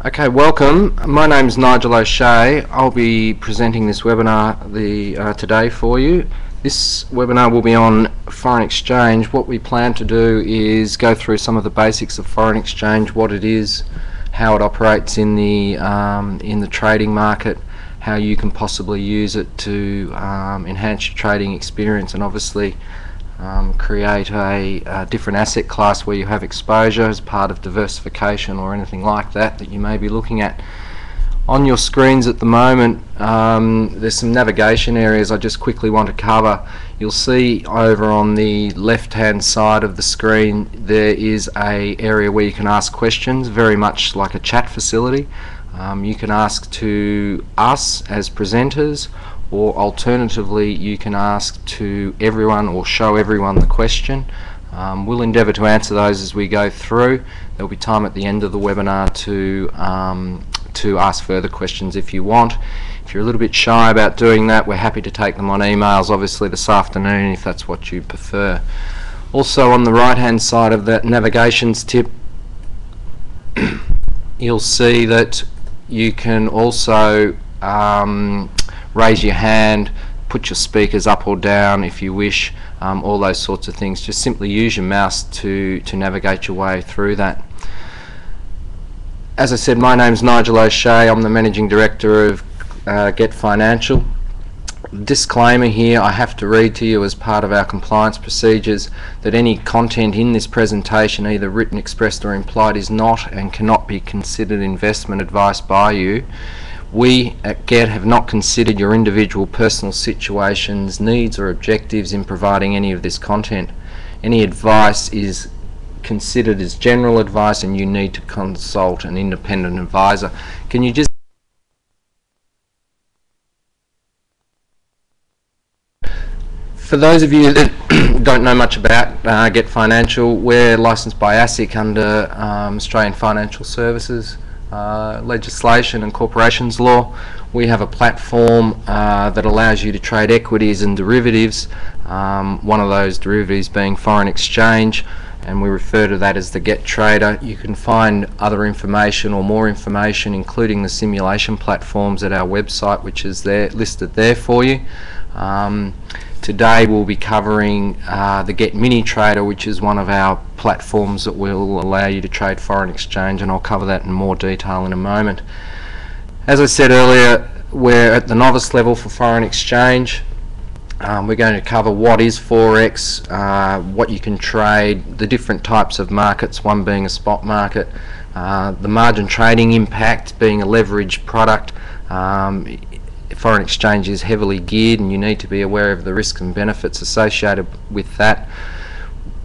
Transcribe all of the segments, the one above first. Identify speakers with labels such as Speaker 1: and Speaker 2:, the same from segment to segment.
Speaker 1: Okay, welcome. My name is Nigel O'Shea. I'll be presenting this webinar today for you. This webinar will be on foreign exchange. What we plan to do is go through some of the basics of foreign exchange, what it is, how it operates in the trading market, how you can possibly use it to enhance your trading experience, and obviously create a different asset class where you have exposure as part of diversification or anything like that you may be looking at. On your screens at the moment, there's some navigation areas I just quickly want to cover. You'll see over on the left hand side of the screen there is a area where you can ask questions, very much like a chat facility. You can ask to us as presenters, or alternatively you can ask to everyone or show everyone the question. We'll endeavour to answer those as we go through. There'll be time at the end of the webinar to ask further questions if you want. If you're a little bit shy about doing that, we're happy to take them on emails obviously this afternoon if that's what you prefer. Also on the right hand side of that navigations tip you'll see that you can also raise your hand, put your speakers up or down if you wish, all those sorts of things. Just simply use your mouse to navigate your way through that. As I said, my name's Nigel O'Shea. I'm the Managing Director of Get Financial. Disclaimer here, I have to read to you as part of our compliance procedures that any content in this presentation, either written, expressed or implied, is not and cannot be considered investment advice by you. We at Get have not considered your individual personal situations, needs or objectives in providing any of this content. Any advice is considered as general advice and you need to consult an independent advisor. Can you just For those of you that don't know much about Get Financial, we're licensed by ASIC under Australian Financial Services legislation and corporations law. We have a platform that allows you to trade equities and derivatives, one of those derivatives being foreign exchange, and we refer to that as the Get Trader. You can find other information or more information, including the simulation platforms, at our website, which is there listed there for you. Today we'll be covering the Get Mini Trader, which is one of our platforms that will allow you to trade foreign exchange, and I'll cover that in more detail in a moment. As I said earlier, we're at the novice level for foreign exchange. We're going to cover what is forex, what you can trade, the different types of markets, one being a spot market, the margin trading impact being a leveraged product. Foreign exchange is heavily geared and you need to be aware of the risks and benefits associated with that.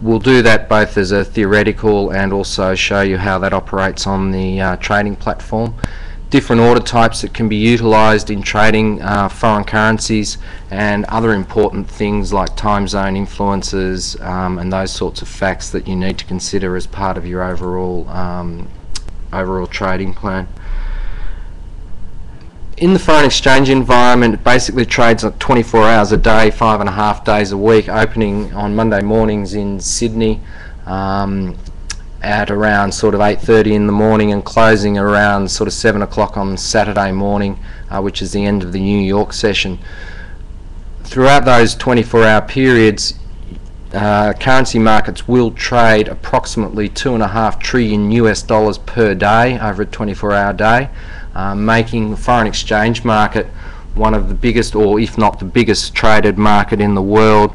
Speaker 1: We'll do that both as a theoretical and also show you how that operates on the trading platform. Different order types that can be utilised in trading foreign currencies, and other important things like time zone influences and those sorts of facts that you need to consider as part of your overall trading plan. In the foreign exchange environment, it basically trades 24 hours a day, 5.5 days a week, opening on Monday mornings in Sydney at around sort of 8:30 in the morning and closing around sort of 7 o'clock on Saturday morning, which is the end of the New York session. Throughout those 24-hour periods, currency markets will trade approximately $2.5 trillion US per day over a 24-hour day. Making the foreign exchange market one of the biggest, or if not the biggest, traded market in the world,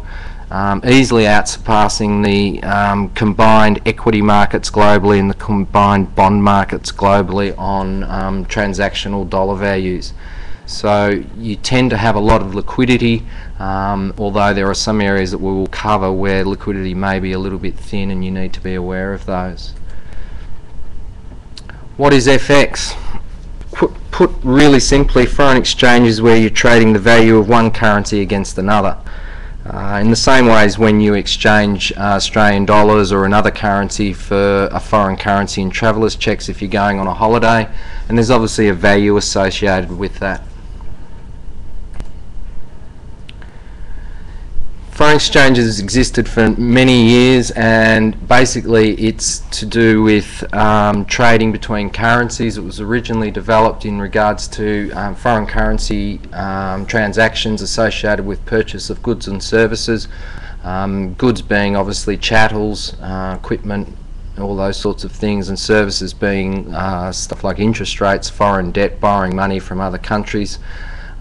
Speaker 1: easily outsurpassing the combined equity markets globally and the combined bond markets globally on transactional dollar values. So you tend to have a lot of liquidity, although there are some areas that we will cover where liquidity may be a little bit thin and you need to be aware of those. What is FX? Put really simply, foreign exchange is where you're trading the value of one currency against another. In the same way as when you exchange Australian dollars or another currency for a foreign currency in traveller's checks if you're going on a holiday, and there's obviously a value associated with that. Foreign exchange has existed for many years, and basically it's to do with trading between currencies. It was originally developed in regards to foreign currency transactions associated with purchase of goods and services. Goods being obviously chattels, equipment, all those sorts of things, and services being stuff like interest rates, foreign debt, borrowing money from other countries.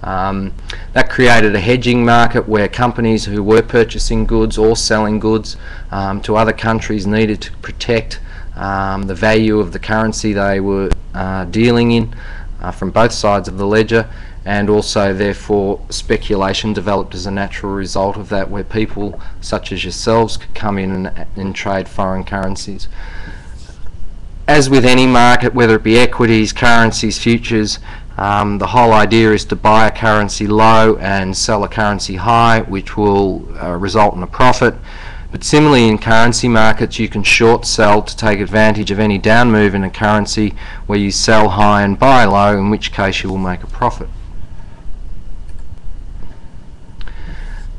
Speaker 1: That created a hedging market where companies who were purchasing goods or selling goods to other countries needed to protect the value of the currency they were dealing in from both sides of the ledger, and also therefore speculation developed as a natural result of that, where people such as yourselves could come in and trade foreign currencies. As with any market, whether it be equities, currencies, futures, the whole idea is to buy a currency low and sell a currency high, which will result in a profit. But similarly in currency markets, you can short sell to take advantage of any down move in a currency, where you sell high and buy low, in which case you will make a profit.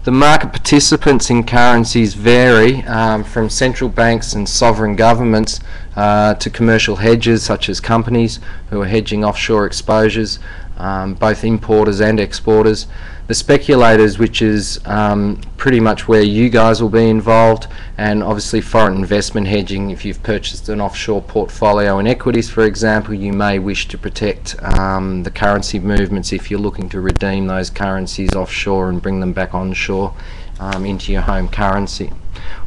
Speaker 1: The market participants in currencies vary from central banks and sovereign governments to commercial hedgers such as companies who are hedging offshore exposures, both importers and exporters. The speculators, which is pretty much where you guys will be involved, and obviously foreign investment hedging. If you've purchased an offshore portfolio in equities, for example, you may wish to protect the currency movements if you're looking to redeem those currencies offshore and bring them back onshore into your home currency.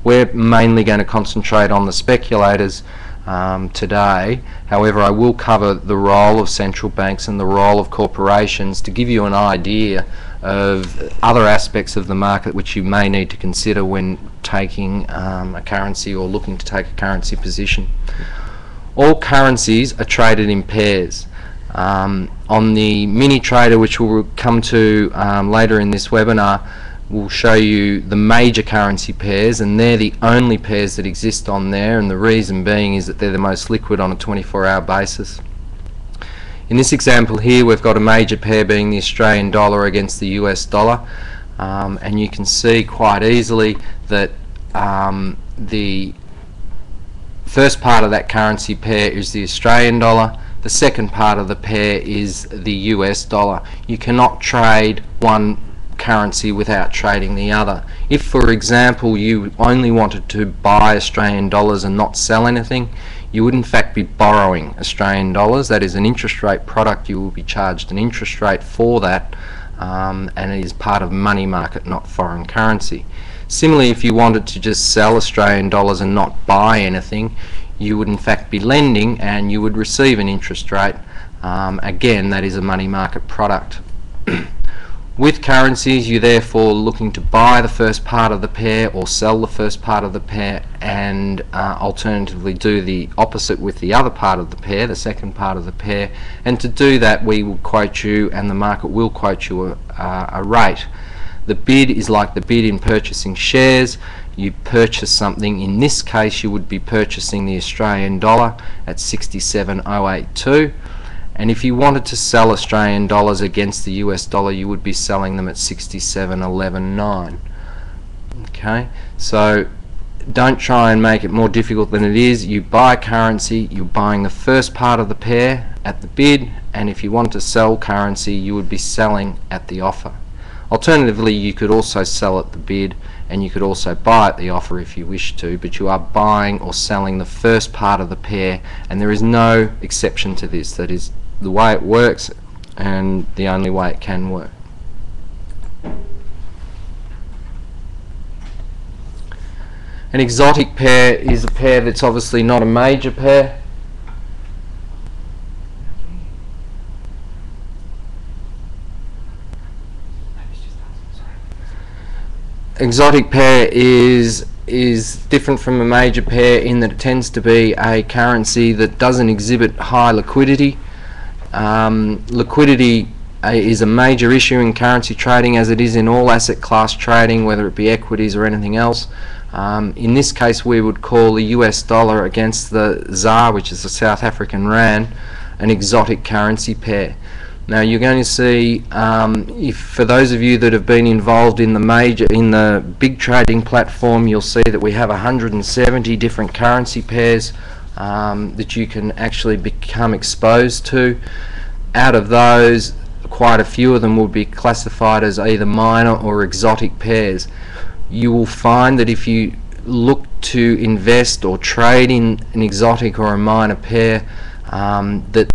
Speaker 1: We're mainly going to concentrate on the speculators today. However, I will cover the role of central banks and the role of corporations to give you an idea of other aspects of the market which you may need to consider when taking a currency or looking to take a currency position. All currencies are traded in pairs. On the mini trader, which we'll come to later in this webinar, we'll show you the major currency pairs, and they're the only pairs that exist on there, and the reason being is that they're the most liquid on a 24-hour basis. In this example here, we've got a major pair being the Australian dollar against the US dollar, and you can see quite easily that the first part of that currency pair is the Australian dollar, the second part of the pair is the US dollar. You cannot trade one currency without trading the other. If, for example, you only wanted to buy Australian dollars and not sell anything, you would in fact be borrowing Australian dollars. That is an interest rate product. You will be charged an interest rate for that, and it is part of money market, not foreign currency. Similarly, if you wanted to just sell Australian dollars and not buy anything, you would in fact be lending and you would receive an interest rate. Again, that is a money market product. With currencies, you're therefore looking to buy the first part of the pair or sell the first part of the pair, and alternatively do the opposite with the other part of the pair, the second part of the pair. And to do that, we will quote you, and the market will quote you a rate. The bid is like the bid in purchasing shares. You purchase something, in this case you would be purchasing the Australian dollar at 67.082. And if you wanted to sell Australian dollars against the US dollar, you would be selling them at 67.119. Okay, so don't try and make it more difficult than it is. You buy currency, you're buying the first part of the pair at the bid, and if you want to sell currency, you would be selling at the offer. Alternatively, you could also sell at the bid, and you could also buy at the offer if you wish to, but you are buying or selling the first part of the pair, and there is no exception to this. That is the way it works and the only way it can work. An exotic pair is a pair that's obviously not a major pair. Exotic pair is different from a major pair in that it tends to be a currency that doesn't exhibit high liquidity. Liquidity is a major issue in currency trading, as it is in all asset class trading, whether it be equities or anything else. In this case, we would call the US dollar against the ZAR, which is the South African Rand, an exotic currency pair. Now you're going to see, if for those of you that have been involved in the big trading platform, you'll see that we have 170 different currency pairs that you can actually become exposed to. Out of those, quite a few of them will be classified as either minor or exotic pairs. You will find that if you look to invest or trade in an exotic or a minor pair, that